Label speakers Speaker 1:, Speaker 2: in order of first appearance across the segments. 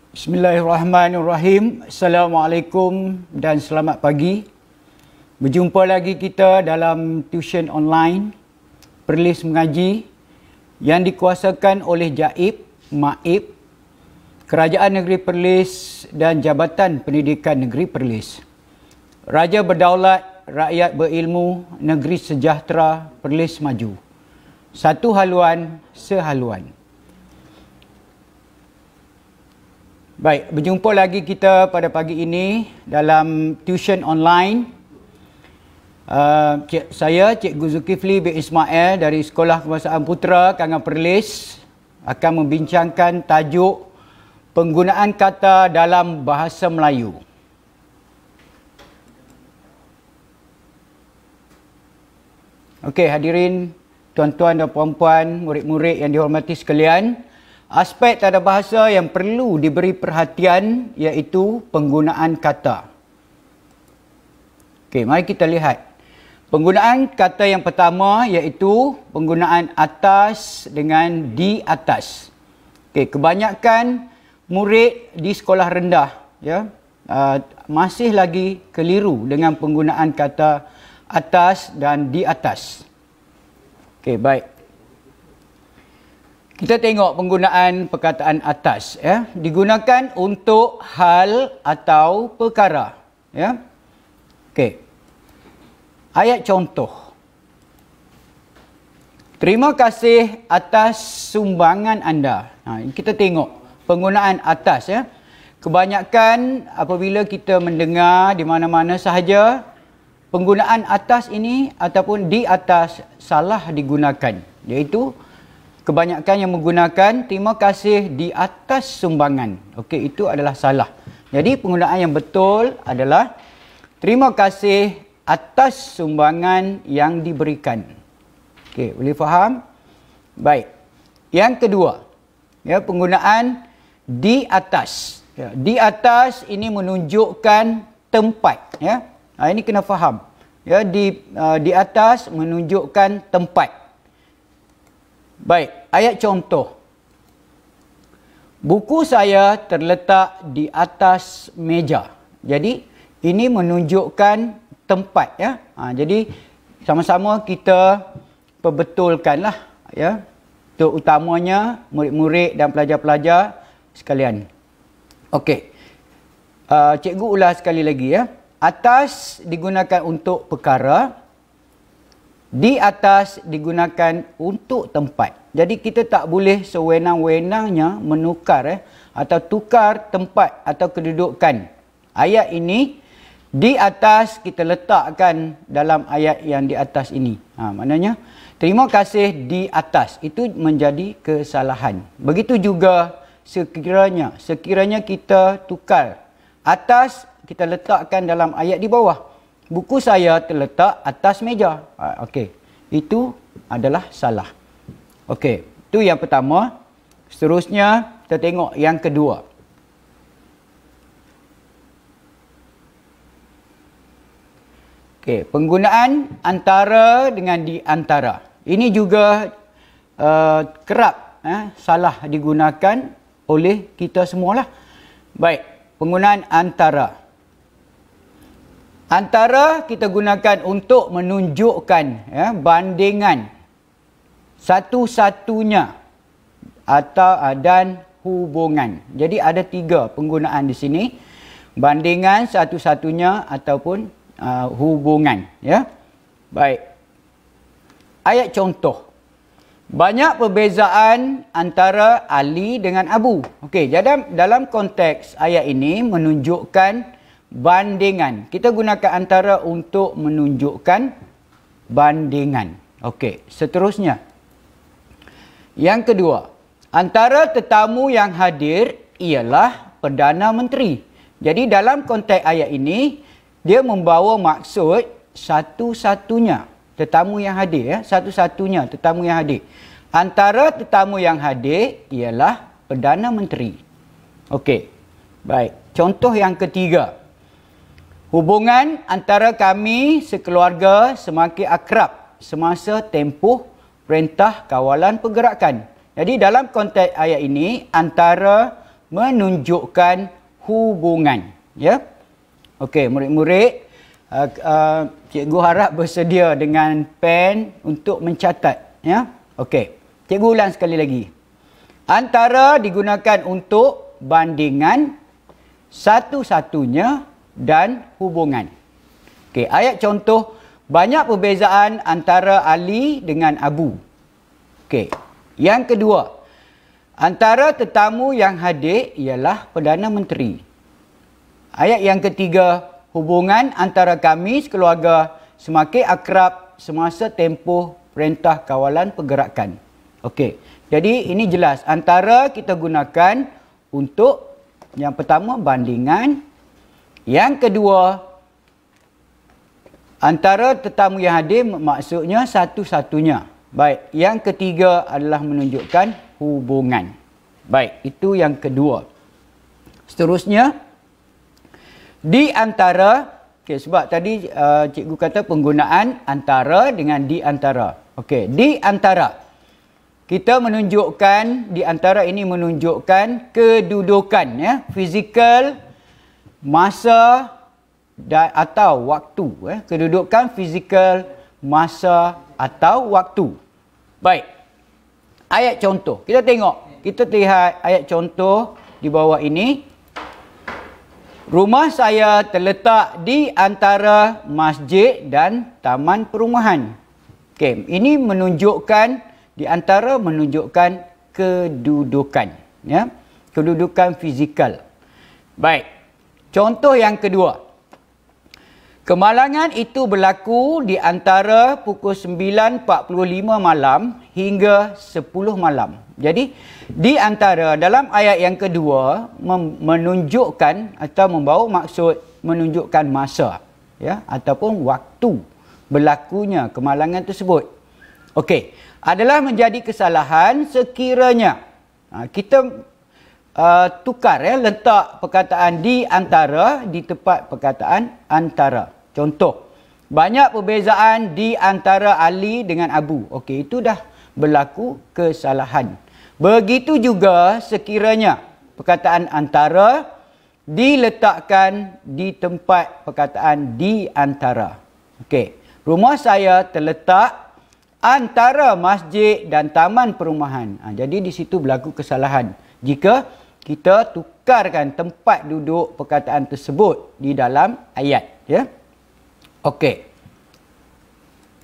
Speaker 1: Bismillahirrahmanirrahim. Assalamualaikum dan selamat pagi. Berjumpa lagi kita dalam tuition online Perlis Mengaji yang dikuasakan oleh JAIB, MAIB, Kerajaan Negeri Perlis dan Jabatan Pendidikan Negeri Perlis. Raja berdaulat, rakyat berilmu, negeri sejahtera, Perlis maju. Satu haluan, sehaluan. Baik, berjumpa lagi kita pada pagi ini dalam tuition online. Saya, Cikgu Zulkifli bin Ismail dari Sekolah Kebangsaan Putera, Kangan Perlis akan membincangkan tajuk penggunaan kata dalam bahasa Melayu. Okey, hadirin, tuan-tuan dan puan-puan, murid-murid yang dihormati sekalian. Aspek tanda bahasa yang perlu diberi perhatian iaitu penggunaan kata. Okey, mari kita lihat. Penggunaan kata yang pertama iaitu penggunaan atas dengan di atas. Okey, kebanyakan murid di sekolah rendah masih lagi keliru dengan penggunaan kata atas dan di atas. Okey, baik. Kita tengok penggunaan perkataan atas. Digunakan untuk hal atau perkara. Okey. Ayat contoh. Terima kasih atas sumbangan anda. Kita tengok penggunaan atas. Kebanyakan apabila kita mendengar di mana-mana sahaja, penggunaan atas ini ataupun di atas salah digunakan. Iaitu kebanyakan yang menggunakan terima kasih di atas sumbangan. Okey, itu adalah salah. Jadi penggunaan yang betul adalah terima kasih atas sumbangan yang diberikan. Okey, boleh faham? Baik. Yang kedua, penggunaan di atas. Di atas ini menunjukkan tempat. Ini kena faham. Di atas menunjukkan tempat. Baik, ayat contoh. Buku saya terletak di atas meja. Jadi, ini menunjukkan tempat. Jadi, sama-sama kita perbetulkanlah. Terutamanya murid-murid dan pelajar-pelajar sekalian. Okey. Cikgu ulas sekali lagi. Atas digunakan untuk perkara. Di atas digunakan untuk tempat. Jadi kita tak boleh sewenang-wenangnya menukar atau tukar tempat atau kedudukan. Ayat ini di atas kita letakkan dalam ayat yang di atas ini. Maknanya terima kasih di atas itu menjadi kesalahan. Begitu juga sekiranya kita tukar atas kita letakkan dalam ayat di bawah. Buku saya terletak atas meja. Okey. Itu adalah salah. Okey. Itu yang pertama. Seterusnya, kita tengok yang kedua. Okey. Penggunaan antara dengan di antara. Ini juga kerap salah digunakan oleh kita semualah. Baik. Penggunaan antara. Antara kita gunakan untuk menunjukkan bandingan satu-satunya atau dan hubungan. Jadi ada tiga penggunaan di sini. Bandingan satu-satunya ataupun hubungan. Baik. Ayat contoh. Banyak perbezaan antara Ali dengan Abu. Okey, jadi dalam konteks ayat ini menunjukkan bandingan. Kita gunakan antara untuk menunjukkan bandingan. Okey, seterusnya. Yang kedua, antara tetamu yang hadir ialah Perdana Menteri. Jadi dalam konteks ayat ini, dia membawa maksud satu-satunya tetamu yang hadir. Satu-satunya tetamu yang hadir. Antara tetamu yang hadir ialah Perdana Menteri. Okey, baik. Contoh yang ketiga. Hubungan antara kami sekeluarga semakin akrab semasa tempoh perintah kawalan pergerakan. Jadi dalam konteks ayat ini, antara menunjukkan hubungan. Ya. Okey, murid-murid, cikgu harap bersedia dengan pen untuk mencatat. Ya. Okey, cikgu ulang sekali lagi. Antara digunakan untuk bandingan, satu-satunya dan hubungan. Okey, ayat contoh, banyak perbezaan antara Ali dengan Abu. Okey, yang kedua, antara tetamu yang hadir ialah Perdana Menteri. Ayat yang ketiga, hubungan antara kami sekeluarga semakin akrab semasa tempoh Perintah Kawalan Pergerakan. Okey, jadi ini jelas. Antara kita gunakan untuk yang pertama bandingan. Yang kedua, antara tetamu yang hadir maksudnya satu-satunya. Baik, yang ketiga adalah menunjukkan hubungan. Baik, itu yang kedua. Seterusnya, di antara, okay, sebab tadi cikgu kata penggunaan antara dengan di antara. Okey, di antara. Kita menunjukkan, di antara ini menunjukkan kedudukan, ya, fizikal, masa atau waktu. Kedudukan fizikal, masa atau waktu. Baik. Ayat contoh. Kita tengok. Kita lihat ayat contoh di bawah ini. Rumah saya terletak di antara masjid dan taman perumahan. Okey, ini menunjukkan, di antara menunjukkan kedudukan. Ya? Kedudukan fizikal. Baik. Contoh yang kedua. Kemalangan itu berlaku di antara pukul 9.45 malam hingga 10 malam. Jadi, di antara dalam ayat yang kedua menunjukkan atau membawa maksud menunjukkan masa, ya, ataupun waktu berlakunya kemalangan tersebut. Okey, adalah menjadi kesalahan sekiranya kita tukar, ya, letak perkataan di antara di tempat perkataan antara. Contoh, banyak perbezaan di antara Ali dengan Abu. Okey, itu dah berlaku kesalahan. Begitu juga sekiranya perkataan antara diletakkan di tempat perkataan di antara. Okey, rumah saya terletak antara masjid dan taman perumahan. Jadi di situ berlaku kesalahan. Jika kita tukarkan tempat duduk perkataan tersebut di dalam ayat, ya. Okey.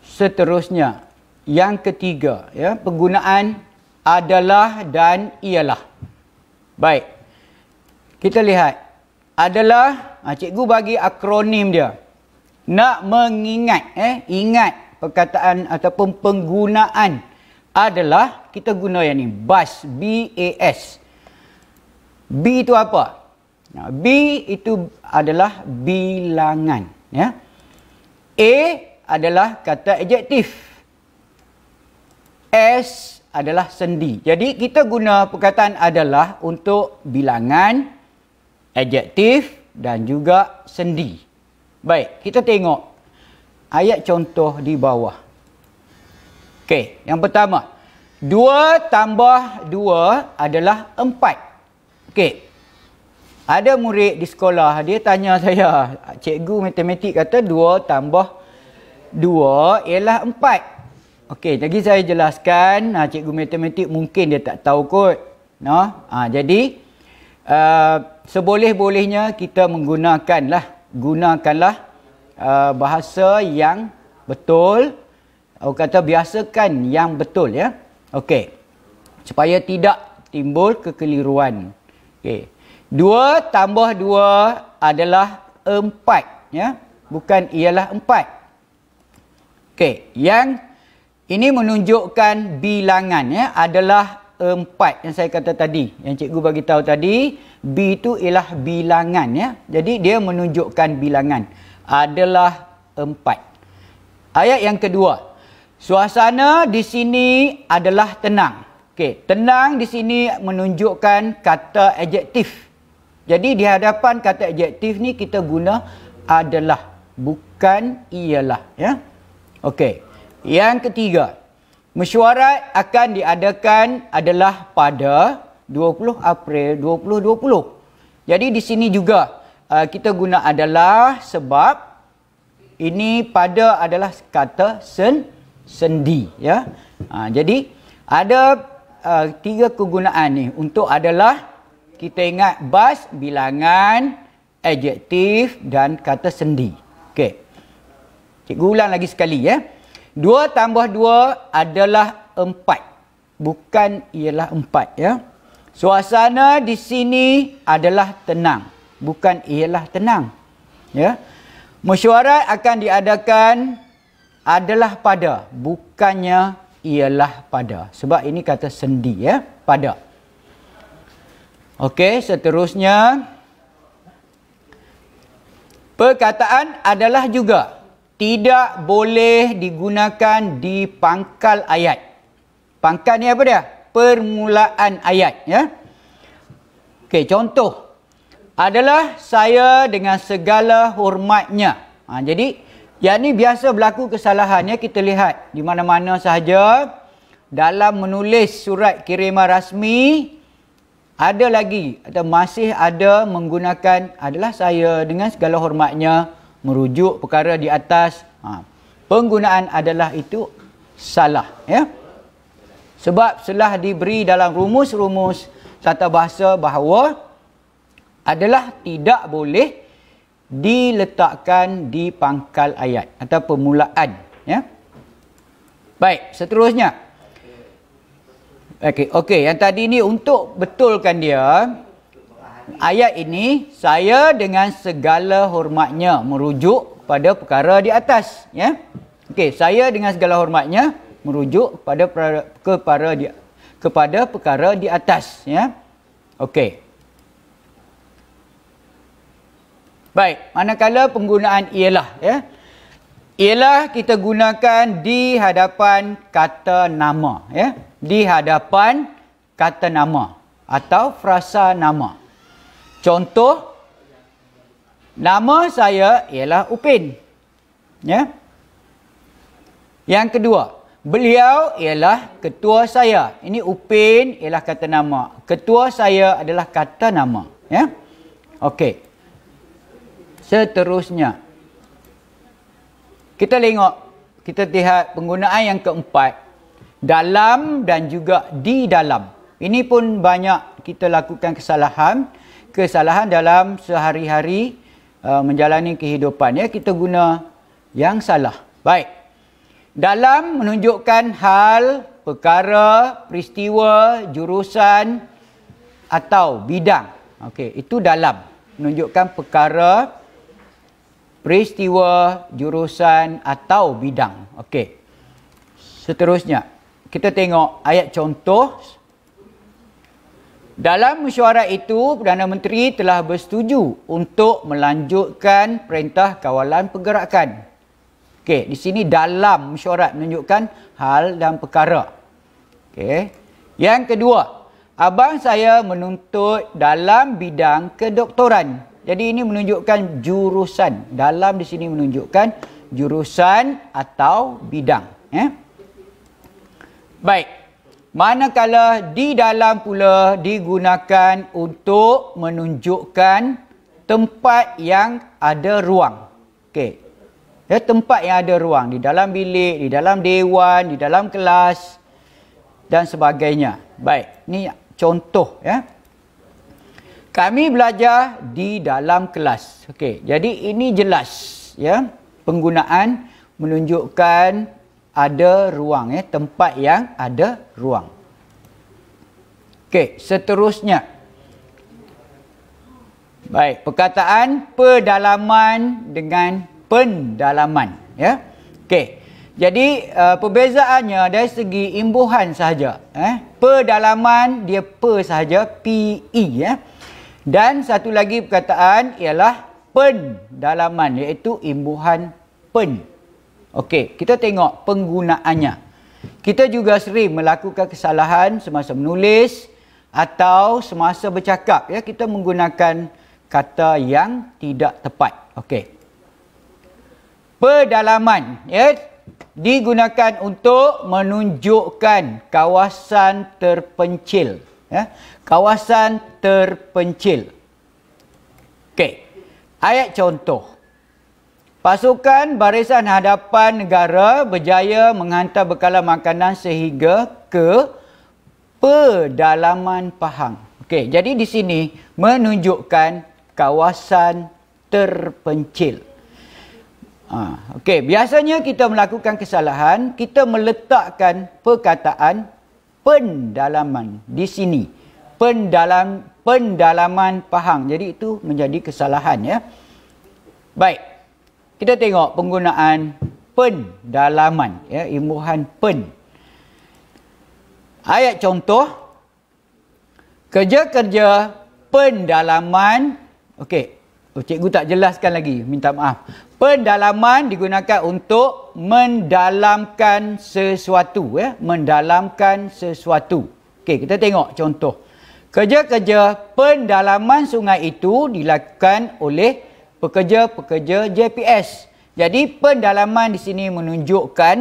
Speaker 1: Seterusnya, yang ketiga, ya, penggunaan adalah dan ialah. Baik. Kita lihat. Adalah, cikgu bagi akronim dia. Nak mengingat, ingat perkataan ataupun penggunaan adalah, kita guna yang ni, BAS, B-A-S. B itu apa? B itu adalah bilangan, ya. A adalah kata adjektif. S adalah sendi. Jadi kita guna perkataan adalah untuk bilangan, adjektif dan juga sendi. Baik, kita tengok ayat contoh di bawah. Okey, yang pertama. 2 tambah 2 adalah 4. Okey. Ada murid di sekolah, dia tanya saya, cikgu matematik kata 2 tambah 2 ialah 4. Okey, jadi saya jelaskan, cikgu matematik mungkin dia tak tahu kot. Jadi, seboleh-bolehnya kita gunakanlah bahasa yang betul. Orang kata biasakan yang betul, ya. Okey. Supaya tidak timbul kekeliruan. Okey. 2 tambah 2 adalah 4, ya. Bukan ialah 4. Okey, yang ini menunjukkan bilangan, ya, adalah 4 yang saya kata tadi. Yang cikgu bagi tahu tadi, B itu ialah bilangan, ya. Jadi dia menunjukkan bilangan adalah 4. Ayat yang kedua. Suasana di sini adalah tenang. Okey, tenang di sini menunjukkan kata adjektif. Jadi di hadapan kata adjektif ni kita guna adalah, bukan ialah, ya. Okey. Yang ketiga, mesyuarat akan diadakan adalah pada 20 April 2020. Jadi di sini juga kita guna adalah sebab ini pada adalah kata sendi, ya. Jadi ada 3 kegunaan ni untuk adalah, kita ingat bas, bilangan, adjektif dan kata sendi. Okey. Cikgu ulang lagi sekali, ya. 2 tambah 2 adalah 4. Bukan ialah 4, ya. Suasana di sini adalah tenang, bukan ialah tenang, ya. Mesyuarat akan diadakan adalah pada, bukannya ialah pada. Sebab ini kata sendi, ya, pada. Okey, seterusnya perkataan adalah juga tidak boleh digunakan di pangkal ayat. Pangkal ni apa dia? Permulaan ayat, ya. Okey, contoh adalah saya dengan segala hormatnya. Jadi yang ni biasa berlaku kesalahan, ya. Kita lihat di mana-mana sahaja dalam menulis surat kiriman rasmi, ada lagi atau masih ada menggunakan adalah saya dengan segala hormatnya merujuk perkara di atas. Penggunaan adalah itu salah, ya. Sebab telah diberi dalam rumus-rumus tata bahasa bahawa adalah tidak boleh diletakkan di pangkal ayat atau permulaan, ya. Baik, seterusnya. Okey, yang tadi ni untuk betulkan dia, ayat ini saya dengan segala hormatnya merujuk pada perkara di atas, ya. Okey, saya dengan segala hormatnya merujuk kepada perkara di atas, ya. Okey. Baik, manakala penggunaan ialah, ya. Ialah kita gunakan di hadapan kata nama, ya. Di hadapan kata nama atau frasa nama. Contoh, nama saya ialah Upin, ya. Yang kedua, beliau ialah ketua saya. Ini Upin ialah kata nama. Ketua saya adalah kata nama, ya. Okey. Seterusnya, kita lihat penggunaan yang keempat, dalam dan juga di dalam. Ini pun banyak kita lakukan kesalahan dalam sehari-hari menjalani kehidupan, ya. Kita guna yang salah. Baik. Dalam menunjukkan hal, perkara, peristiwa, jurusan atau bidang. Okey, itu dalam. Menunjukkan perkara, peristiwa, jurusan atau bidang. Okey. Seterusnya, kita tengok ayat contoh. Dalam mesyuarat itu, Perdana Menteri telah bersetuju untuk melanjutkan perintah kawalan pergerakan. Okey, di sini dalam mesyuarat menunjukkan hal dan perkara. Okey. Yang kedua, abang saya menuntut dalam bidang kedoktoran. Jadi ini menunjukkan jurusan. Dalam di sini menunjukkan jurusan atau bidang, ya. Baik. Manakala di dalam pula digunakan untuk menunjukkan tempat yang ada ruang. Okey. Ya, tempat yang ada ruang di dalam bilik, di dalam dewan, di dalam kelas dan sebagainya. Baik, ini contoh, ya. Kami belajar di dalam kelas. Okey, jadi ini jelas, ya. Penggunaan menunjukkan ada ruang, ya, tempat yang ada ruang. Okey, seterusnya. Baik, perkataan pedalaman dengan pendalaman, ya. Okey. Jadi perbezaannya dari segi imbuhan sahaja, Pedalaman dia sahaja, PE, ya. Dan satu lagi perkataan ialah pendalaman, iaitu imbuhan pen. Okey, kita tengok penggunaannya. Kita juga sering melakukan kesalahan semasa menulis atau semasa bercakap, ya. Kita menggunakan kata yang tidak tepat. Okey. Pedalaman, ya, digunakan untuk menunjukkan kawasan terpencil, Ya. Kawasan terpencil. Okey. Ayat contoh. Pasukan Barisan Hadapan Negara berjaya menghantar bekalan makanan sehingga ke pedalaman Pahang. Okey, jadi di sini menunjukkan kawasan terpencil. Okey, biasanya kita melakukan kesalahan, kita meletakkan perkataan pendalaman di sini. Pendalaman Pahang. Jadi itu menjadi kesalahan, ya. Baik. Kita tengok penggunaan pendalaman, ya, imbuhan pen. Ayat contoh. Kerja-kerja pendalaman. Okey. Cikgu tak jelaskan lagi, minta maaf. Pendalaman digunakan untuk mendalamkan sesuatu, ya, mendalamkan sesuatu. Okey, kita tengok contoh. Kerja-kerja pendalaman sungai itu dilakukan oleh pekerja-pekerja JPS. Jadi pendalaman di sini menunjukkan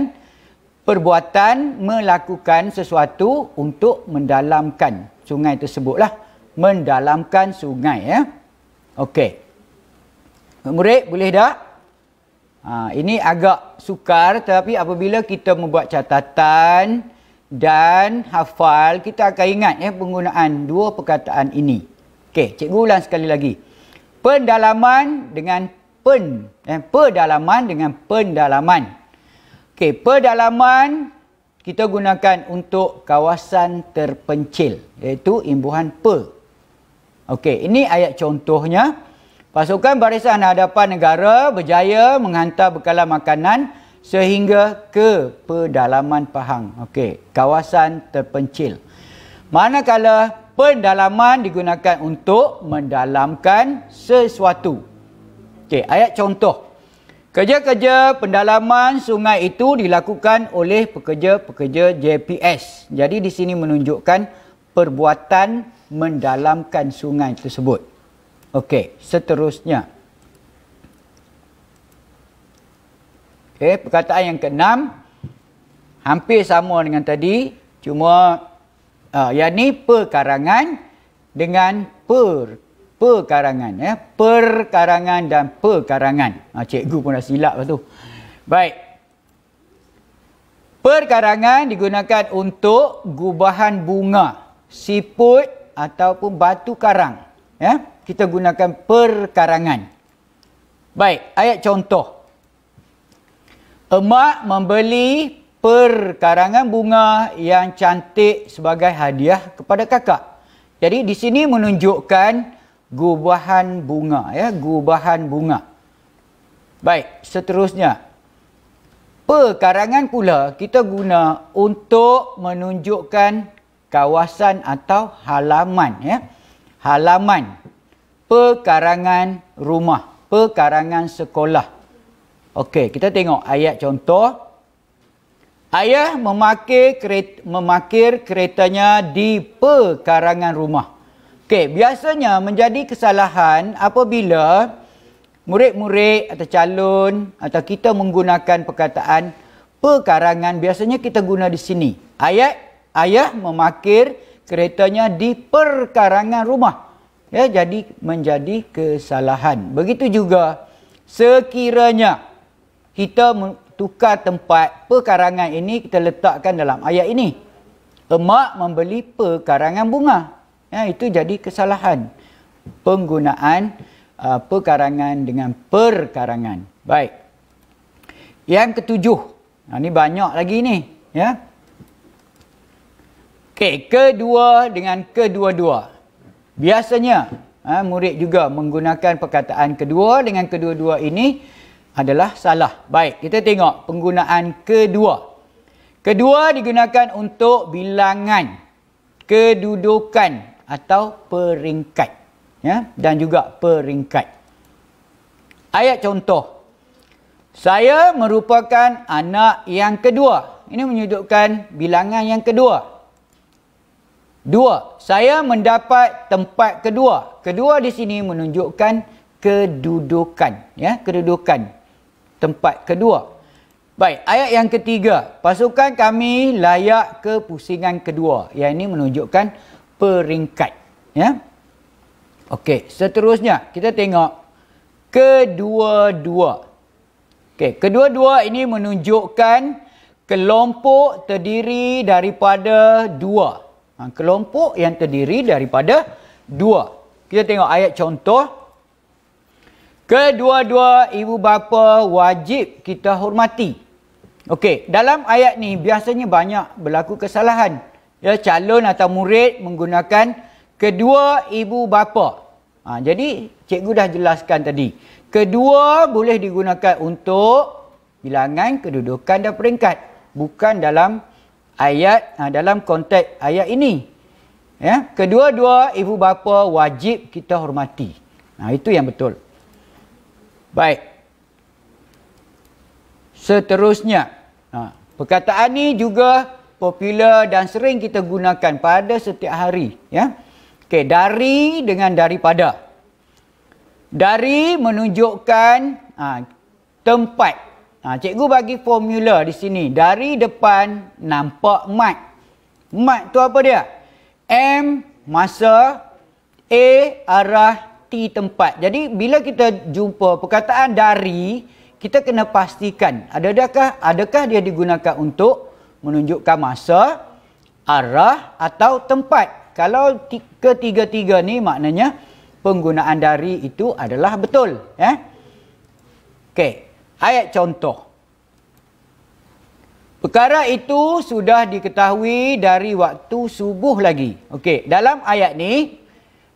Speaker 1: perbuatan melakukan sesuatu untuk mendalamkan sungai tersebutlah, mendalamkan sungai, ya. Okey. Murid, boleh tak? Ini agak sukar, tapi apabila kita membuat catatan dan hafal, kita akan ingat, ya, penggunaan dua perkataan ini. Okey, cikgu ulang sekali lagi. Pendalaman dengan pedalaman dengan pendalaman. Okey, pedalaman kita gunakan untuk kawasan terpencil, iaitu imbuhan pe. Okey, ini ayat contohnya. Pasukan Barisan Hadapan Negara berjaya menghantar bekalan makanan sehingga ke pedalaman Pahang. Okey, kawasan terpencil. Manakala pendalaman digunakan untuk mendalamkan sesuatu. Okey, ayat contoh. Kerja-kerja pendalaman sungai itu dilakukan oleh pekerja-pekerja JPS. Jadi di sini menunjukkan perbuatan mendalamkan sungai tersebut. Okey, seterusnya. Okey, perkataan yang keenam hampir sama dengan tadi, cuma yang ni perkarangan dengan perkarangan, ya. Perkarangan dan perkarangan. Cikgu pun dah silap lah tu. Baik. Perkarangan digunakan untuk gubahan bunga, siput ataupun batu karang, ya. Kita gunakan perkarangan. Baik, ayat contoh. Emak membeli perkarangan bunga yang cantik sebagai hadiah kepada kakak. Jadi di sini menunjukkan gubahan bunga, ya, gubahan bunga. Baik, seterusnya. Perkarangan pula kita guna untuk menunjukkan kawasan atau halaman, ya. Halaman. Perkarangan rumah, perkarangan sekolah. Okey, kita tengok ayat contoh. Ayah memakir keretanya di perkarangan rumah. Okey, biasanya menjadi kesalahan apabila murid-murid atau calon atau kita menggunakan perkataan perkarangan, biasanya kita guna di sini. Ayah memakir keretanya di perkarangan rumah. Ya, jadi menjadi kesalahan. Begitu juga sekiranya kita tukar tempat perkarangan ini, kita letakkan dalam ayat ini. Emak membeli perkarangan bunga. Ya, itu jadi kesalahan. Penggunaan perkarangan dengan perkarangan. Baik. Yang ketujuh. Ini banyak lagi ni, ya. Okey, kedua dengan kedua-dua. Biasanya murid juga menggunakan perkataan kedua dengan kedua-dua ini adalah salah. Baik, kita tengok penggunaan kedua. Kedua digunakan untuk bilangan, kedudukan atau peringkat, ya, dan juga peringkat. Ayat contoh. Saya merupakan anak yang kedua. Ini menunjukkan bilangan yang kedua. Dua, saya mendapat tempat kedua. Kedua di sini menunjukkan kedudukan, ya, kedudukan tempat kedua. Baik, ayat yang ketiga, pasukan kami layak ke pusingan kedua. Yang ini menunjukkan peringkat. Ya. Okey, seterusnya kita tengok kedua-dua. Okey, kedua-dua ini menunjukkan kelompok terdiri daripada dua. Kelompok yang terdiri daripada dua. Kita tengok ayat contoh. Kedua-dua ibu bapa wajib kita hormati. Okey, dalam ayat ni biasanya banyak berlaku kesalahan. Ya, calon atau murid menggunakan kedua ibu bapa. Jadi cikgu dah jelaskan tadi. Kedua boleh digunakan untuk bilangan kedudukan dan peringkat. Bukan dalam ayat, dalam konteks ayat ini. Ya, kedua-dua ibu bapa wajib kita hormati. Itu yang betul. Baik. Seterusnya, perkataan ni juga popular dan sering kita gunakan pada setiap hari. Ya. Okey, dari dengan daripada. Dari menunjukkan tempat. Cikgu bagi formula di sini. Dari depan nampak mat. Mat tu apa dia? M masa, A arah, T tempat. Jadi bila kita jumpa perkataan dari, kita kena pastikan adakah dia digunakan untuk menunjukkan masa, arah atau tempat. Kalau ketiga-tiga ni maknanya penggunaan dari itu adalah betul. Okey, ayat contoh. Perkara itu sudah diketahui dari waktu subuh lagi. Okey, dalam ayat ni,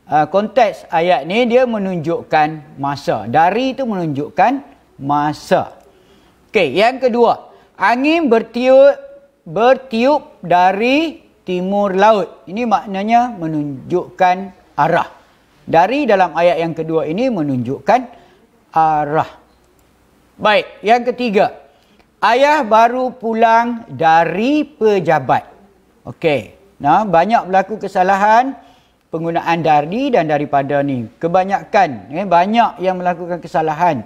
Speaker 1: konteks ayat ni dia menunjukkan masa. Dari itu menunjukkan masa. Okey, yang kedua. Angin bertiup dari timur laut. Ini maknanya menunjukkan arah. Dari dalam ayat yang kedua ini menunjukkan arah. Baik, yang ketiga. Ayah baru pulang dari pejabat. Okey. Banyak berlaku kesalahan penggunaan dari dan daripada ni. Kebanyakan, banyak yang melakukan kesalahan.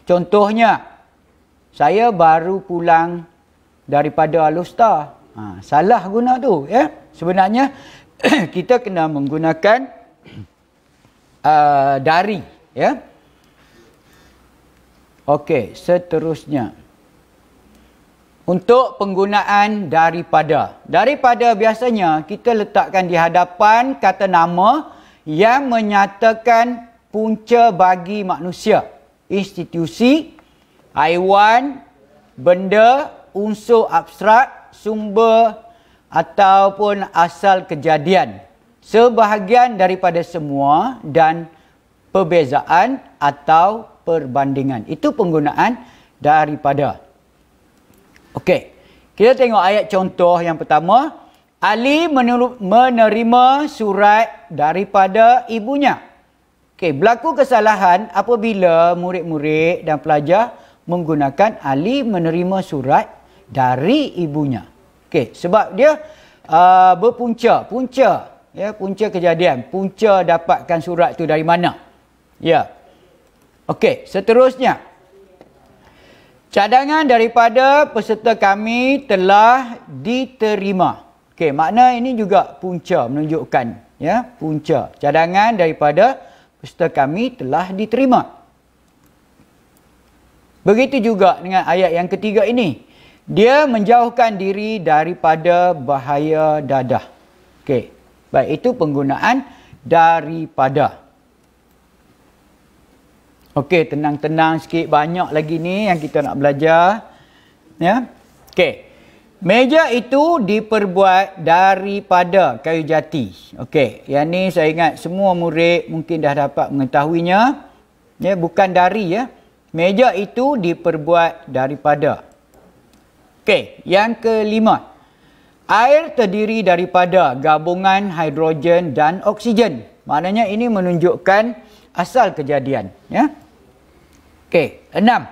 Speaker 1: Contohnya, saya baru pulang daripada Alustar. Salah guna tu. Ya. Sebenarnya, kita kena menggunakan dari. Ya. Okey, seterusnya. Untuk penggunaan daripada. Daripada biasanya kita letakkan di hadapan kata nama yang menyatakan punca bagi manusia. Institusi, haiwan, benda, unsur abstrak, sumber ataupun asal kejadian. Sebahagian daripada semua dan perbezaan atau perbandingan. Itu penggunaan daripada. Okey, kita tengok ayat contoh yang pertama. Ali menerima surat daripada ibunya. Okey, berlaku kesalahan apabila murid-murid dan pelajar menggunakan Ali menerima surat dari ibunya. Okey, sebab dia berpunca, punca kejadian, punca dapatkan surat tu dari mana. Ya. Okey, seterusnya. Cadangan daripada peserta kami telah diterima. Okey, makna ini juga punca menunjukkan, ya, punca. Cadangan daripada peserta kami telah diterima. Begitu juga dengan ayat yang ketiga ini. Dia menjauhkan diri daripada bahaya dadah. Okey, baik, itu penggunaan daripada. Okey, tenang-tenang sikit. Banyak lagi ni yang kita nak belajar. Ya. Okey. Meja itu diperbuat daripada kayu jati. Okey. Yang ni saya ingat semua murid mungkin dah dapat mengetahuinya. Ya, bukan dari, ya. Meja itu diperbuat daripada. Okey. Yang kelima. Air terdiri daripada gabungan hidrogen dan oksigen. Maknanya ini menunjukkan asal kejadian. Ya. Okey, 6.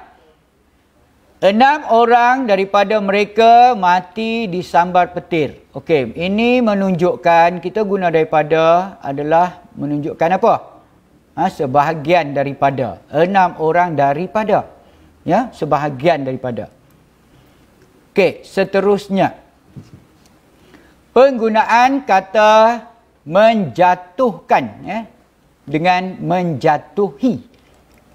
Speaker 1: 6 orang daripada mereka mati disambar petir. Okey, ini menunjukkan, kita guna daripada adalah menunjukkan apa? Sebahagian daripada. 6 orang daripada. Ya, sebahagian daripada. Okey, seterusnya. Penggunaan kata menjatuhkan, ya, dengan menjatuhi.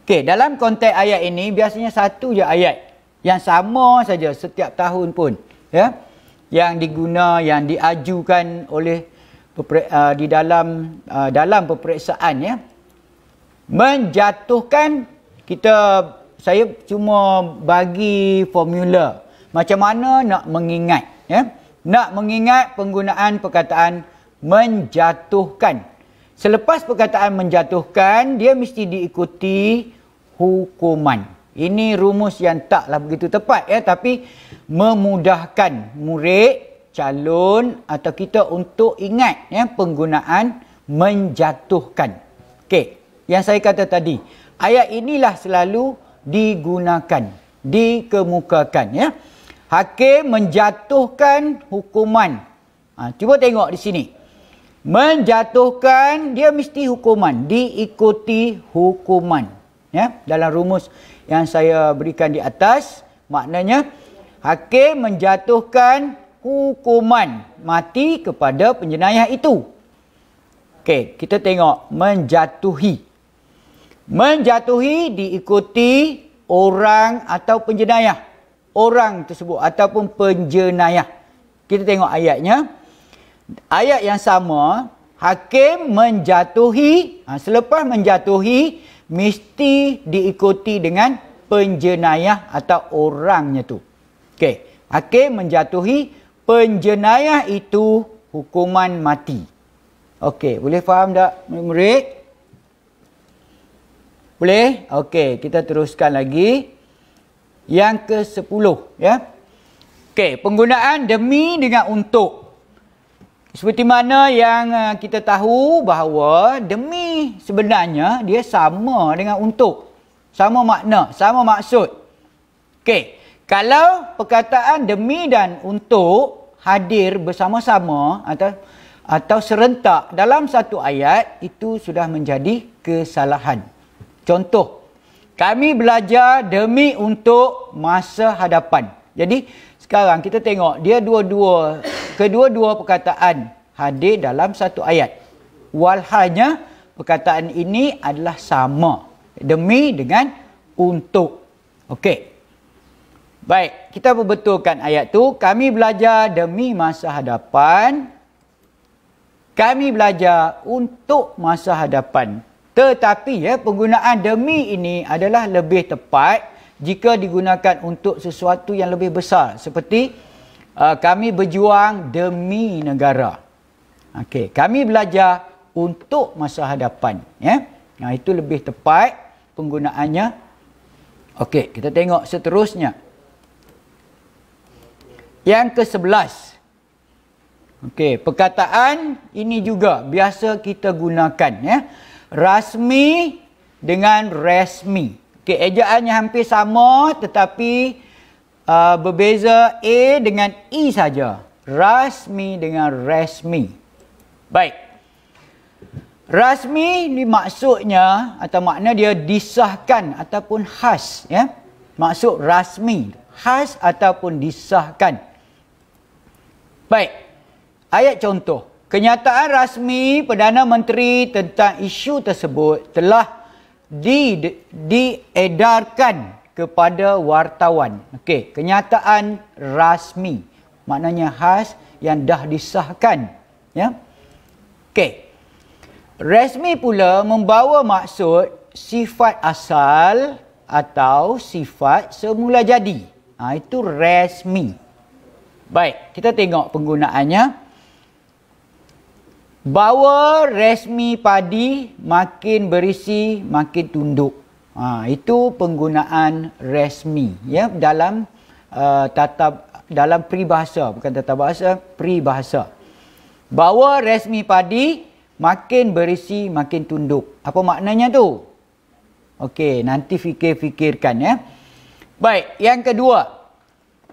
Speaker 1: Okey, dalam konteks ayat ini biasanya satu je ayat yang sama saja setiap tahun pun, ya, yang diajukan oleh di dalam peperiksaan, ya. Menjatuhkan, saya cuma bagi formula macam mana nak mengingat, ya. Nak mengingat penggunaan perkataan menjatuhkan. Selepas perkataan menjatuhkan, dia mesti diikuti hukuman. Ini rumus yang taklah begitu tepat, ya, tapi memudahkan murid, calon atau kita untuk ingat, ya, penggunaan menjatuhkan. Okey, yang saya kata tadi, ayat inilah selalu digunakan, dikemukakan, ya. Hakim menjatuhkan hukuman. Cuba tengok di sini. Menjatuhkan, dia mesti hukuman, diikuti hukuman, ya. Dalam rumus yang saya berikan di atas, maknanya hakim menjatuhkan hukuman mati kepada penjenayah itu. Okey, kita tengok menjatuhi. Menjatuhi diikuti orang atau penjenayah. Orang tersebut ataupun penjenayah. Kita tengok ayatnya. Ayat yang sama, hakim menjatuhi, selepas menjatuhi, mesti diikuti dengan penjenayah atau orangnya tu. Okey, hakim menjatuhi penjenayah itu hukuman mati. Okey, boleh faham tak murid? Boleh? Okey, kita teruskan lagi. Yang ke-10, ya. Okey, penggunaan demi dengan untuk. Seperti mana yang kita tahu bahawa demi sebenarnya dia sama dengan untuk. Sama makna, sama maksud. Okey, kalau perkataan demi dan untuk hadir bersama-sama atau serentak dalam satu ayat, itu sudah menjadi kesalahan. Contoh, kami belajar demi untuk masa hadapan. Jadi, sekarang kita tengok dia kedua-dua perkataan hadir dalam satu ayat. Walhalnya perkataan ini adalah sama. Demi dengan untuk. Okey. Baik, kita perbetulkan ayat tu. Kami belajar demi masa hadapan. Kami belajar untuk masa hadapan. Tetapi, ya, penggunaan demi ini adalah lebih tepat jika digunakan untuk sesuatu yang lebih besar. Seperti kami berjuang demi negara. Okey, kami belajar untuk masa hadapan, ya. Itu lebih tepat penggunaannya. Okey, kita tengok seterusnya. Yang ke-11. Okey, perkataan ini juga biasa kita gunakan, ya. Rasmi dengan resmi. Okey, ejaannya hampir sama tetapi berbeza A dengan E saja. Rasmi dengan resmi. Baik. Rasmi ni maksudnya atau makna dia disahkan ataupun khas, ya. Maksud rasmi, khas ataupun disahkan. Baik. Ayat contoh. Kenyataan rasmi Perdana Menteri tentang isu tersebut telah diedarkan kepada wartawan. Okey, kenyataan rasmi maknanya khas yang dah disahkan, ya. Okey. Resmi pula membawa maksud sifat asal atau sifat semula jadi. Itu resmi. Baik, kita tengok penggunaannya. Bawa resmi padi makin berisi makin tunduk. Itu penggunaan resmi, ya, dalam dalam peribahasa, bukan tata bahasa, peribahasa. Bawa resmi padi makin berisi makin tunduk. Apa maknanya tu? Okey, nanti fikir-fikirkan, ya. Baik, yang kedua.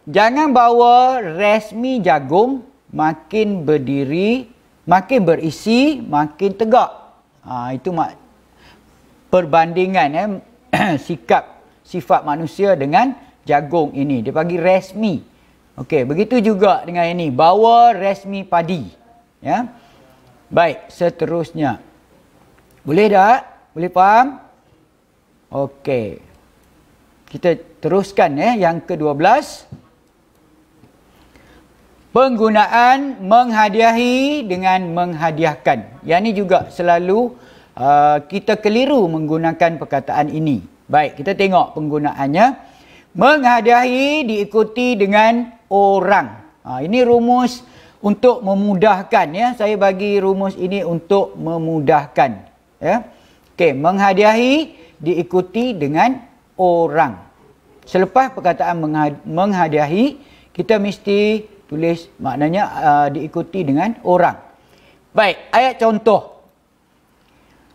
Speaker 1: Jangan bawa resmi jagung makin berdiri, makin berisi, makin tegak. Itu perbandingan, ya, sifat manusia dengan jagung ini. Dia bagi resmi. Okey, begitu juga dengan ini. Bawa resmi padi. Ya. Baik, seterusnya. Boleh tak? Boleh faham? Okey. Kita teruskan yang ke-12. Penggunaan menghadiahi dengan menghadiahkan. Yang ini juga selalu kita keliru menggunakan perkataan ini. Baik, kita tengok penggunaannya. Menghadiahi diikuti dengan orang. Ini rumus untuk memudahkan. Saya bagi rumus ini untuk memudahkan. Okey, menghadiahi diikuti dengan orang. Selepas perkataan menghadiahi, kita mesti tulis maknanya diikuti dengan orang. Baik, ayat contoh.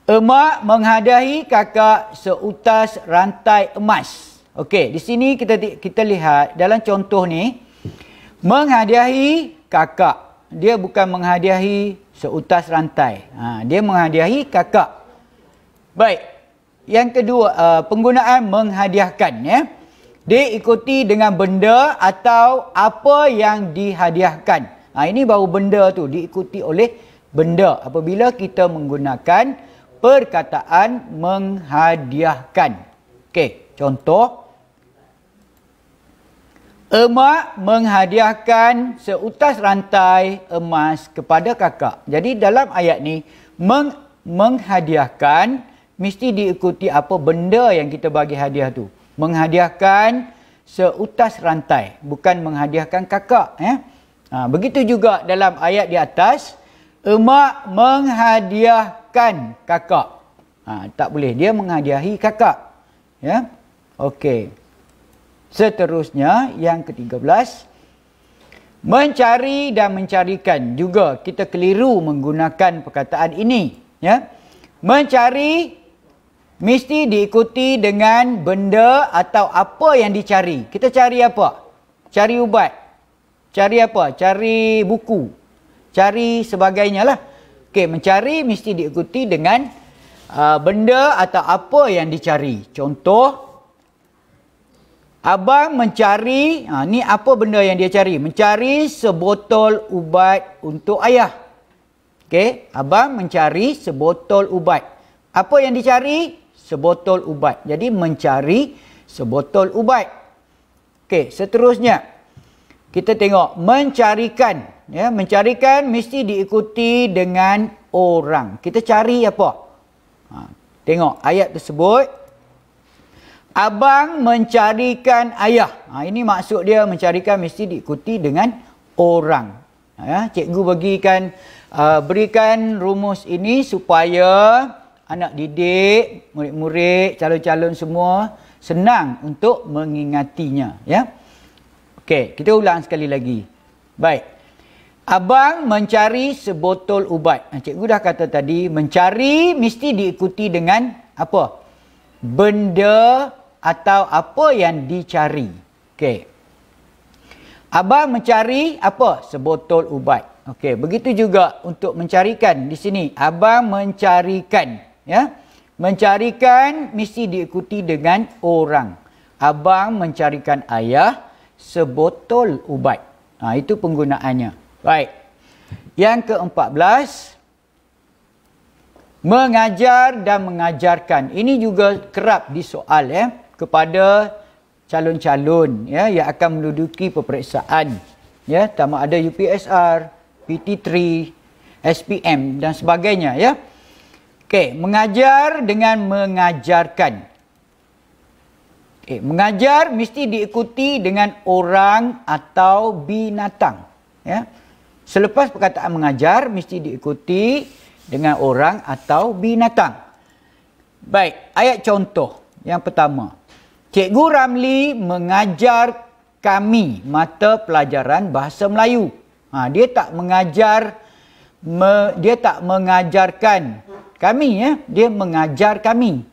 Speaker 1: Emak menghadiahi kakak seutas rantai emas. Okey, di sini kita lihat dalam contoh ni, menghadiahi kakak. Dia bukan menghadiahi seutas rantai. Dia menghadiahi kakak. Baik. Yang kedua, penggunaan menghadiahkan. Diikuti dengan benda atau apa yang dihadiahkan. Ini baru benda tu diikuti oleh benda apabila kita menggunakan perkataan menghadiahkan. Okey, contoh. Emak menghadiahkan seutas rantai emas kepada kakak. Jadi dalam ayat ni menghadiahkan mesti diikuti apa benda yang kita bagi hadiah tu. Menghadiahkan seutas rantai, bukan menghadiahkan kakak. Begitu juga dalam ayat di atas, emak menghadiahkan kakak. Tak boleh, dia menghadiahi kakak. Okey. Seterusnya yang ke-13, mencari dan mencarikan. Juga kita keliru menggunakan perkataan ini. Mencari mesti diikuti dengan benda atau apa yang dicari. Kita cari apa? Cari ubat. Cari apa? Cari buku. Cari sebagainya lah. Okey, mencari mesti diikuti dengan benda atau apa yang dicari. Contoh, abang mencari, ni apa benda yang dia cari? Mencari sebotol ubat untuk ayah. Okey, abang mencari sebotol ubat. Apa yang dicari? Sebotol ubat. Jadi mencari sebotol ubat. Okey, seterusnya kita tengok mencarikan. Mencarikan mesti diikuti dengan orang. Kita cari apa? Tengok ayat tersebut. Abang mencarikan ayah. Ini maksud dia mencarikan mesti diikuti dengan orang. Cikgu berikan rumus ini supaya anak didik, murid-murid, calon-calon semua senang untuk mengingatinya. Okey, kita ulang sekali lagi. Baik. Abang mencari sebotol ubat. Cikgu dah kata tadi, mencari mesti diikuti dengan apa? Benda atau apa yang dicari. Okey. Abang mencari apa? Sebotol ubat. Okey, begitu juga untuk mencarikan di sini. Abang mencarikan. Mencarikan mesti diikuti dengan orang. Abang mencarikan ayah sebotol ubat. Itu penggunaannya. Baik. Yang ke-14, mengajar dan mengajarkan. Ini juga kerap disoal kepada calon-calon yang akan menduduki peperiksaan. Sama ada UPSR, PT3, SPM dan sebagainya. Okey, mengajar dengan mengajarkan. Mengajar mesti diikuti dengan orang atau binatang. Selepas perkataan mengajar mesti diikuti dengan orang atau binatang. Baik, ayat contoh yang pertama. Cikgu Ramli mengajar kami mata pelajaran bahasa Melayu. Dia tak mengajarkan kami, dia mengajar kami.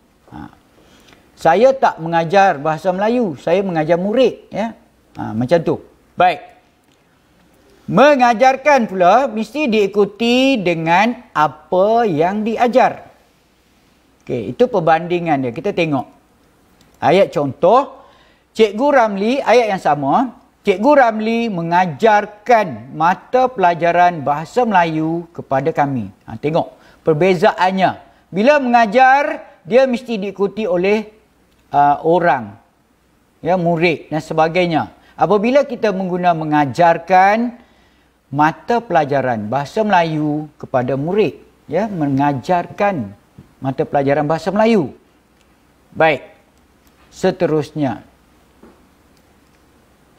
Speaker 1: Saya tak mengajar bahasa Melayu, saya mengajar murid, macam tu. Baik. Mengajarkan pula mesti diikuti dengan apa yang diajar. Okey, itu perbandingan dia. Kita tengok. Ayat contoh, Cikgu Ramli, ayat yang sama. Cikgu Ramli mengajarkan mata pelajaran bahasa Melayu kepada kami. Tengok perbezaannya. Bila mengajar, dia mesti diikuti oleh orang, ya, murid dan sebagainya. Apabila kita mengajarkan mata pelajaran bahasa Melayu kepada murid, ya, mengajarkan mata pelajaran bahasa Melayu. Baik, seterusnya.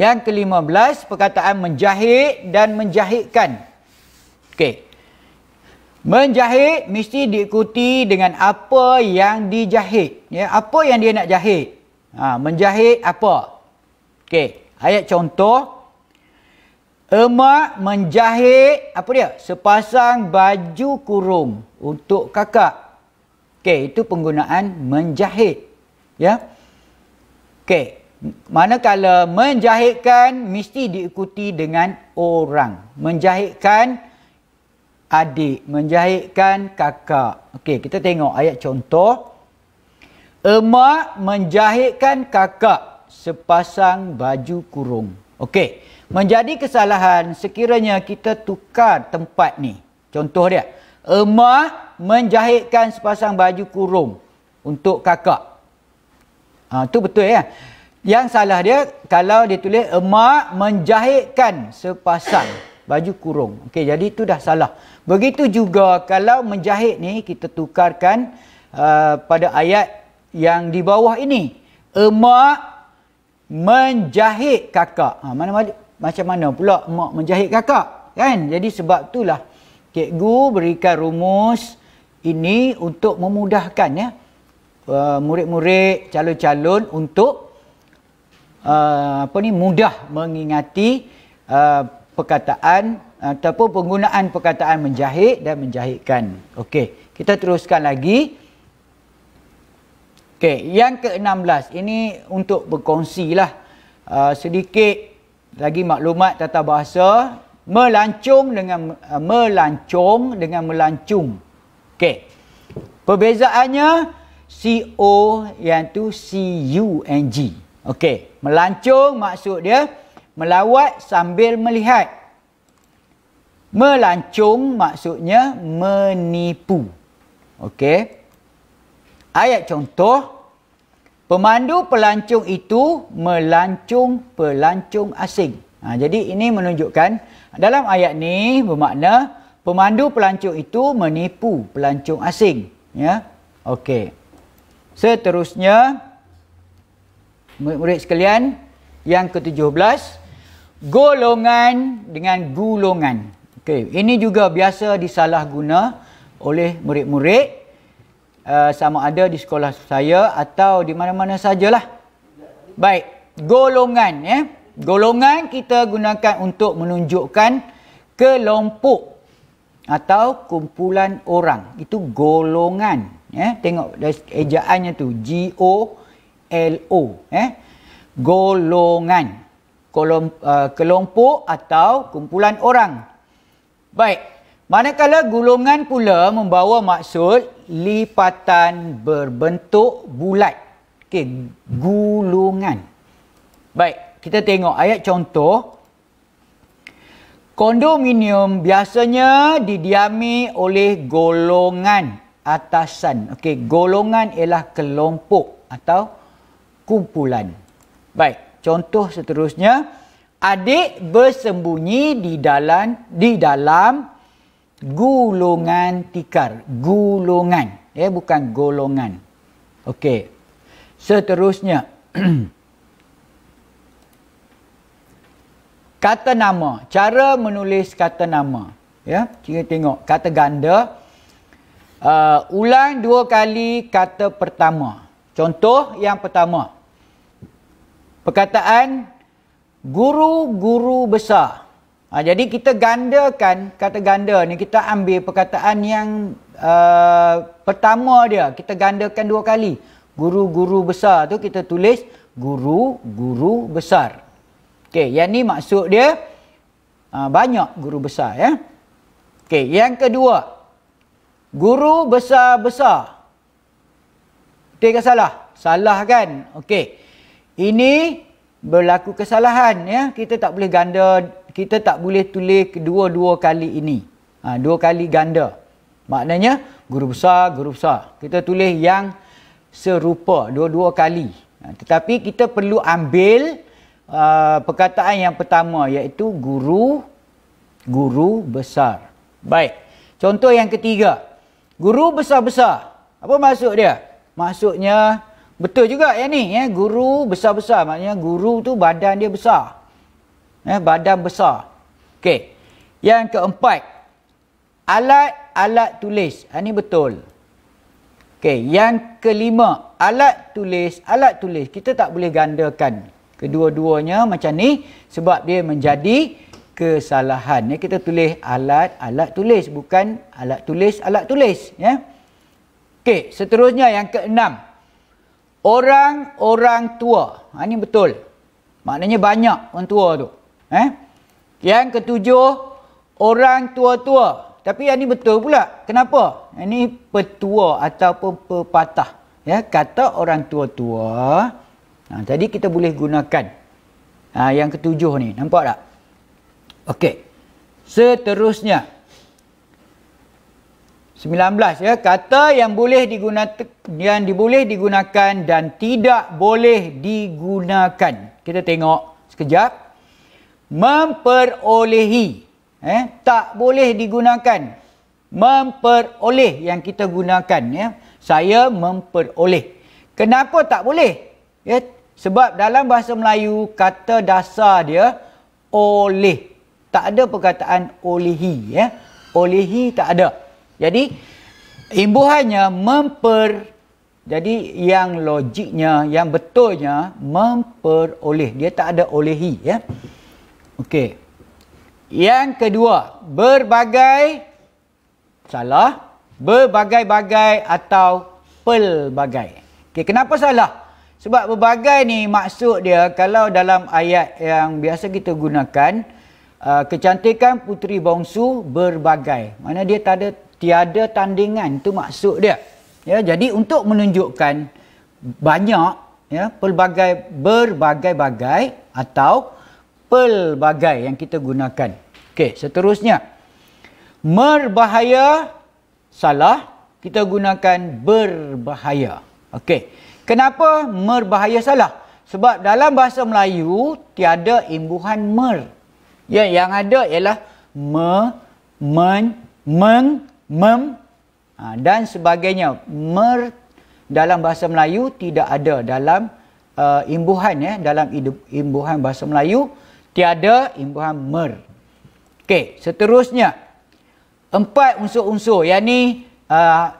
Speaker 1: Yang ke-15, perkataan menjahit dan menjahitkan. Okey. Menjahit mesti diikuti dengan apa yang dijahit. Ya, apa yang dia nak jahit. Menjahit apa? Okey, ayat contoh. Emak menjahit, apa dia? Sepasang baju kurung untuk kakak. Okey, itu penggunaan menjahit. Ya. Okey. Manakala menjahitkan mesti diikuti dengan orang. Menjahitkan adik, menjahitkan kakak. Okey, kita tengok ayat contoh. Emak menjahitkan kakak sepasang baju kurung. Okey, menjadi kesalahan sekiranya kita tukar tempat ni. Contoh dia. Emak menjahitkan sepasang baju kurung untuk kakak. Tu betul ya. Yang salah dia kalau dia tulis emak menjahitkan sepasang baju kurung. Okey, jadi itu dah salah. Begitu juga kalau menjahit ni kita tukarkan pada ayat yang di bawah ini. Emak menjahit kakak. Macam mana pula emak menjahit kakak? Kan? Jadi sebab itulah cikgu berikan rumus ini untuk memudahkan, ya, murid-murid, calon-calon untuk mudah mengingati perkataan ataupun penggunaan perkataan menjahit dan menjahitkan. Okey, kita teruskan lagi. Okey, yang ke-16 ini untuk berkongsilah sedikit lagi maklumat tata bahasa melancung dengan melancung. Okey. Perbezaannya CO iaitu CUNG. Okey, melancung maksud dia melawat sambil melihat. Melancung maksudnya menipu. Okey. Ayat contoh, pemandu pelancong itu melancung pelancong asing. Jadi ini menunjukkan dalam ayat ni bermakna pemandu pelancong itu menipu pelancong asing, ya. Okey. Seterusnya, murid-murid sekalian, yang ke-17, golongan dengan gulungan. Okey, ini juga biasa disalahguna oleh murid-murid sama ada di sekolah saya atau di mana-mana sajalah. Baik, golongan, ya. Golongan kita gunakan untuk menunjukkan kelompok atau kumpulan orang. Itu golongan, ya. Tengok ejaannya tu, GOLO, ya. Golongan, kelompok atau kumpulan orang. Baik, manakala golongan pula membawa maksud lipatan berbentuk bulat. Okey, gulungan. Baik, kita tengok ayat contoh. Kondominium biasanya didiami oleh golongan atasan. Okey, golongan ialah kelompok atau kumpulan. Baik, contoh seterusnya. Adik bersembunyi di dalam gulungan tikar. Gulungan, ya, bukan golongan. Okey. Seterusnya. Kata nama, cara menulis kata nama, ya. Kita tengok kata ganda. Ulang 2 kali kata pertama. Contoh yang pertama. Perkataan guru-guru besar. Jadi kita gandakan kata ganda ni, kita ambil perkataan yang pertama dia, kita gandakan 2 kali. Guru-guru besar tu kita tulis guru-guru besar. Okey, yang ni maksud dia banyak guru besar, ya. Okey, yang kedua. Guru besar-besar. Betul ke salah? Salah kan? Okey. Ini berlaku kesalahan, ya. Kita tak boleh ganda, kita tak boleh tulis kedua-dua kali ini. Dua kali ganda. Maknanya guru besar. Kita tulis yang serupa dua-dua kali. Tetapi kita perlu ambil perkataan yang pertama, iaitu guru besar. Baik. Contoh yang ketiga. Guru besar-besar. Apa maksud dia? Maksudnya betul juga yang ni, ya. Guru besar-besar. Maknanya guru tu badan dia besar. Badan besar. Okey. Yang keempat. Alat tulis. Ini betul. Okey. Yang kelima. Alat tulis. Kita tak boleh gandakan kedua-duanya macam ni. Sebab dia menjadi kesalahan. Kita tulis alat tulis. Bukan alat tulis. Ya. Okey. Seterusnya yang keenam. Orang tua. Ini betul. Maknanya banyak orang tua tu. Yang ketujuh. Orang tua-tua. Tapi yang ni betul pula. Kenapa? Ini petua ataupun pepatah. Ya, kata orang tua-tua. Tadi kita boleh gunakan. Yang ketujuh ni. Nampak tak? Okey. Seterusnya. 19, ya. Kata yang boleh digunakan dan tidak boleh digunakan. Kita tengok sekejap. Memperolehi. Tak boleh digunakan. Memperoleh yang kita gunakan, ya. Saya memperoleh. Kenapa tak boleh? Ya, sebab dalam bahasa Melayu kata dasar dia oleh. Tak ada perkataan olehi, ya. Olehi tak ada. Jadi imbuhannya jadi yang logiknya, yang betulnya memperoleh. Dia tak ada olehi, ya. Okey. Yang kedua, berbagai salah, berbagai-bagai atau pelbagai. Okey, kenapa salah? Sebab berbagai ni maksud dia kalau dalam ayat yang biasa kita gunakan, kecantikan puteri bongsu berbagai. Mana dia tiada tandingan, tu maksud dia. Ya, jadi untuk menunjukkan banyak, ya, berbagai-bagai atau pelbagai yang kita gunakan. Okey, seterusnya. Merbahaya salah, kita gunakan berbahaya. Okey. Kenapa merbahaya salah? Sebab dalam bahasa Melayu tiada imbuhan mer. Ya, yang ada ialah mem, dan sebagainya. Mer dalam bahasa Melayu tidak ada dalam imbuhan, ya, dalam imbuhan bahasa Melayu tiada imbuhan mer. Okey, seterusnya. 4 unsur-unsur. Yang ni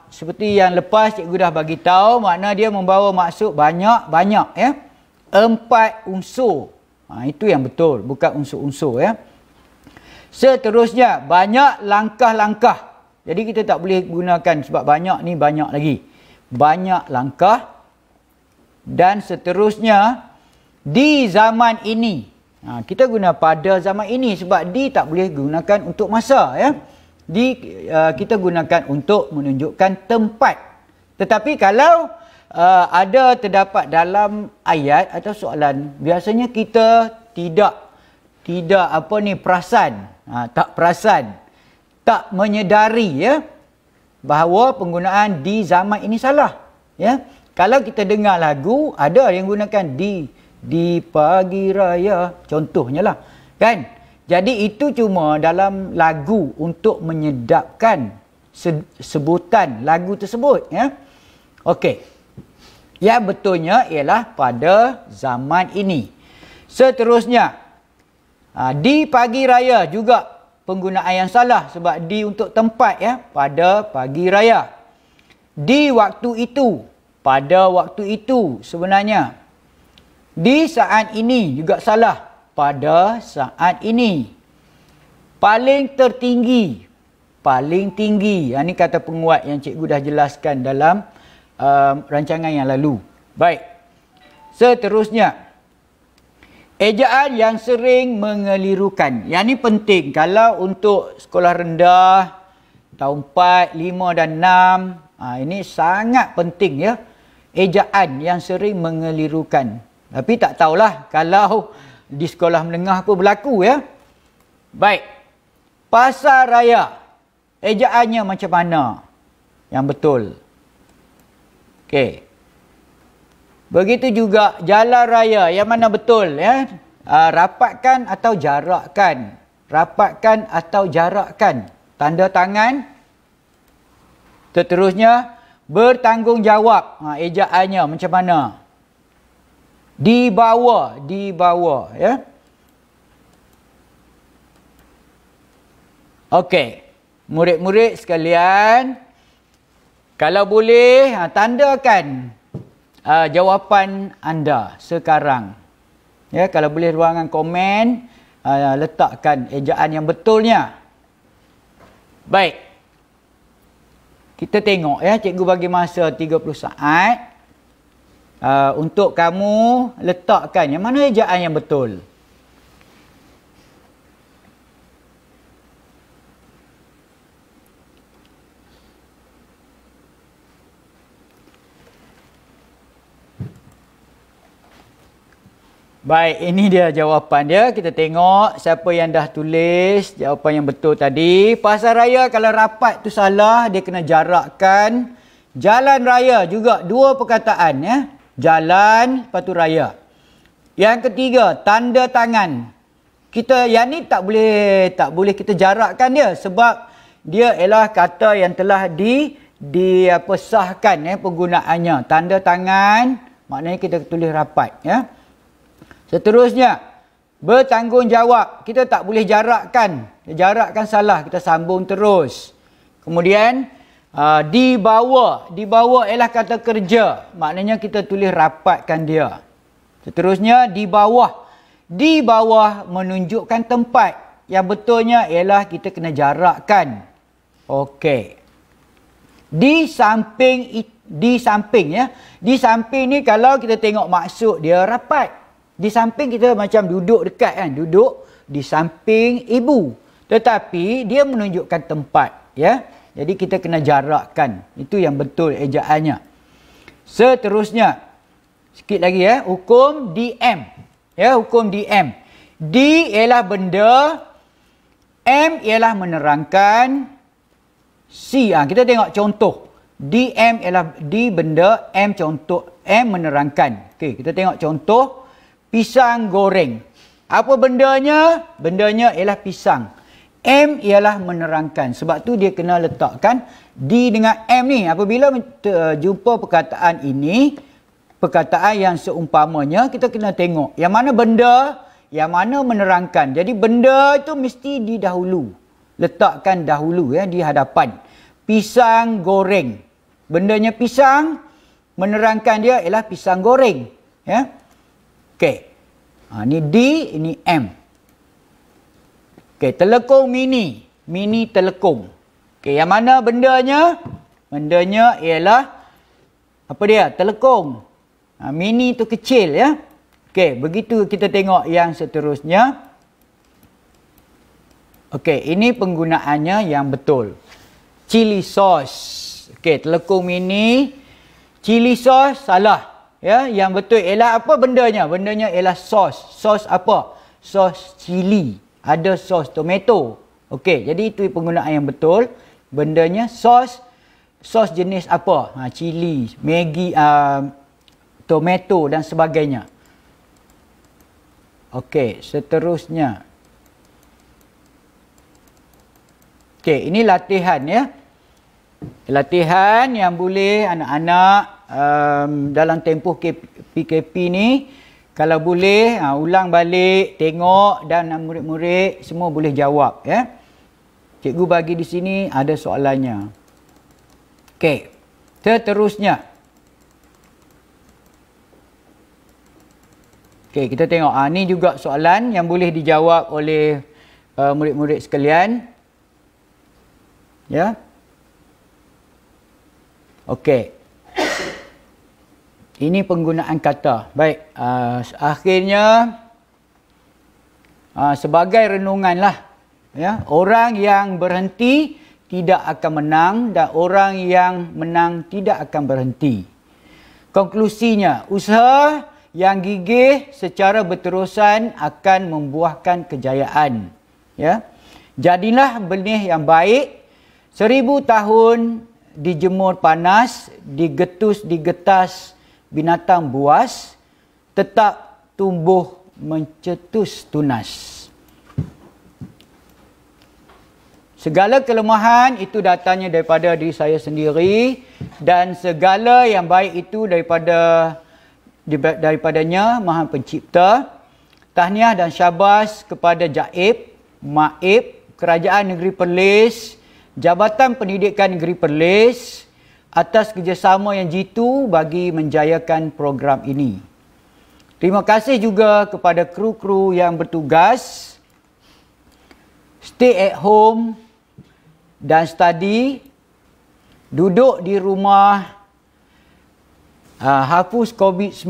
Speaker 1: seperti yang lepas cikgu dah bagi tahu, makna dia membawa maksud banyak-banyak, ya. 4 unsur. Itu yang betul, bukan unsur-unsur, ya. Seterusnya, banyak langkah-langkah. Jadi kita tak boleh gunakan sebab banyak ni banyak lagi. Banyak langkah. Dan seterusnya, di zaman ini. Kita guna pada zaman ini sebab di tak boleh gunakan untuk masa, ya. Kita gunakan untuk menunjukkan tempat. Tetapi kalau ada terdapat dalam ayat atau soalan, biasanya kita tidak perasan, tak menyedari, ya, bahawa penggunaan di zaman ini salah, ya. Kalau kita dengar lagu, ada yang gunakan di pagi raya, contohnya lah, kan. Jadi itu cuma dalam lagu untuk menyedapkan sebutan lagu tersebut, ya. Okey. Yang betulnya ialah pada zaman ini. Seterusnya, di pagi raya juga penggunaan yang salah sebab di untuk tempat, ya, pada pagi raya. Di waktu itu, pada waktu itu sebenarnya. Di saat ini juga salah, pada saat ini. Paling tertinggi, paling tinggi. Ini kata penguat yang cikgu dah jelaskan dalam rancangan yang lalu. Baik. Seterusnya, ejaan yang sering mengelirukan. Yang ni penting. Kalau untuk sekolah rendah, tahun 4, 5 dan 6, ini sangat penting, ya. Ejaan yang sering mengelirukan. Tapi tak tahulah kalau di sekolah menengah pun berlaku ya. Baik. Pasar raya. Ejaannya macam mana yang betul? Okey. Begitu juga jalan raya. Yang mana betul ya? Rapatkan atau jarakkan. Rapatkan atau jarakkan. Tanda tangan. Seterusnya, bertanggungjawab. Ejaannya macam mana? Di bawah ya. Okey. Murid-murid sekalian, kalau boleh tandakan jawapan anda sekarang. Ya, kalau boleh ruangan komen, letakkan ejaan yang betulnya. Baik. Kita tengok ya, cikgu bagi masa 30 saat untuk kamu letakkan yang mana ejaan yang betul. Baik, ini dia jawapan dia. Kita tengok siapa yang dah tulis jawapan yang betul tadi. Pasar raya kalau rapat tu salah, dia kena jarakkan. Jalan raya juga dua perkataan ya. Jalan, lepas tu raya. Yang ketiga, tanda tangan. Kita yang ni tak boleh kita jarakkan dia sebab dia ialah kata yang telah sahkan ya penggunaannya. Tanda tangan maknanya kita tulis rapat ya. Seterusnya, bertanggungjawab. Kita tak boleh jarakkan. Jarakkan salah, kita sambung terus. Kemudian, di bawah. Di bawah ialah kata kerja. Maknanya kita tulis rapatkan dia. Seterusnya, di bawah. Di bawah menunjukkan tempat. Yang betulnya ialah kita kena jarakkan. Okey. Di samping ya. Di samping ni kalau kita tengok maksud dia rapat. Di samping kita macam duduk dekat kan. Duduk di samping ibu. Tetapi dia menunjukkan tempat. Ya. Jadi kita kena jarakkan. Itu yang betul ejaannya. Seterusnya. Sikit lagi ya. Hukum DM. Ya, hukum DM. D ialah benda. M ialah menerangkan. C. Kita tengok contoh. DM ialah D benda. M contoh. M menerangkan. Okey, kita tengok contoh. Pisang goreng. Apa bendanya? Bendanya ialah pisang. M ialah menerangkan. Sebab tu dia kena letakkan D dengan M ni. Apabila jumpa perkataan ini, perkataan yang seumpamanya, kita kena tengok. Yang mana benda, yang mana menerangkan. Jadi benda itu mesti didahulu. Letakkan dahulu ya di hadapan. Pisang goreng. Bendanya pisang, menerangkan dia ialah pisang goreng. Ya. Okey. Ini D, ini M. Okey, telekung mini. Mini telekung. Okey, yang mana bendanya? Bendanya ialah apa dia? Telekung. Mini tu kecil ya. Okey, begitu kita tengok yang seterusnya. Okey, ini penggunaannya yang betul. Chili sauce. Okey, telekung mini. Chili sauce salah. Ya, yang betul ialah apa bendanya? Bendanya ialah sos. Sos apa? Sos cili. Ada sos tomato. Okey, jadi itu penggunaan yang betul. Bendanya sos. Sos jenis apa? Cili, Maggi, tomato dan sebagainya. Okey, seterusnya. Okey, ini latihan ya. Latihan yang boleh anak-anak dalam tempoh PKP ni, kalau boleh ulang balik, tengok dan murid-murid semua boleh jawab ya. Cikgu bagi di sini ada soalannya. Okey. Seterusnya. Okey, kita tengok ni juga soalan yang boleh dijawab oleh murid-murid sekalian. Ya. Okey. Ini penggunaan kata. Baik, akhirnya sebagai renunganlah. Ya, orang yang berhenti tidak akan menang dan orang yang menang tidak akan berhenti. Konklusinya, usaha yang gigih secara berterusan akan membuahkan kejayaan. Ya. Jadilah benih yang baik. 1000 tahun dijemur panas, digetas binatang buas, tetap tumbuh mencetus tunas. Segala kelemahan itu datangnya daripada diri saya sendiri, dan segala yang baik itu daripadanya Maha Pencipta. Tahniah dan syabas kepada Jaib, Maib, Kerajaan Negeri Perlis, Jabatan Pendidikan Negeri Perlis atas kerjasama yang jitu bagi menjayakan program ini. Terima kasih juga kepada kru-kru yang bertugas. Stay at home dan study. Duduk di rumah. Hapus COVID-19.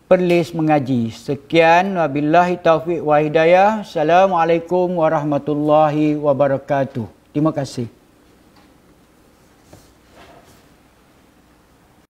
Speaker 1: Perlis mengaji. Sekian. Wabillahi taufiq wa hidayah. Assalamualaikum warahmatullahi wabarakatuh. Terima kasih.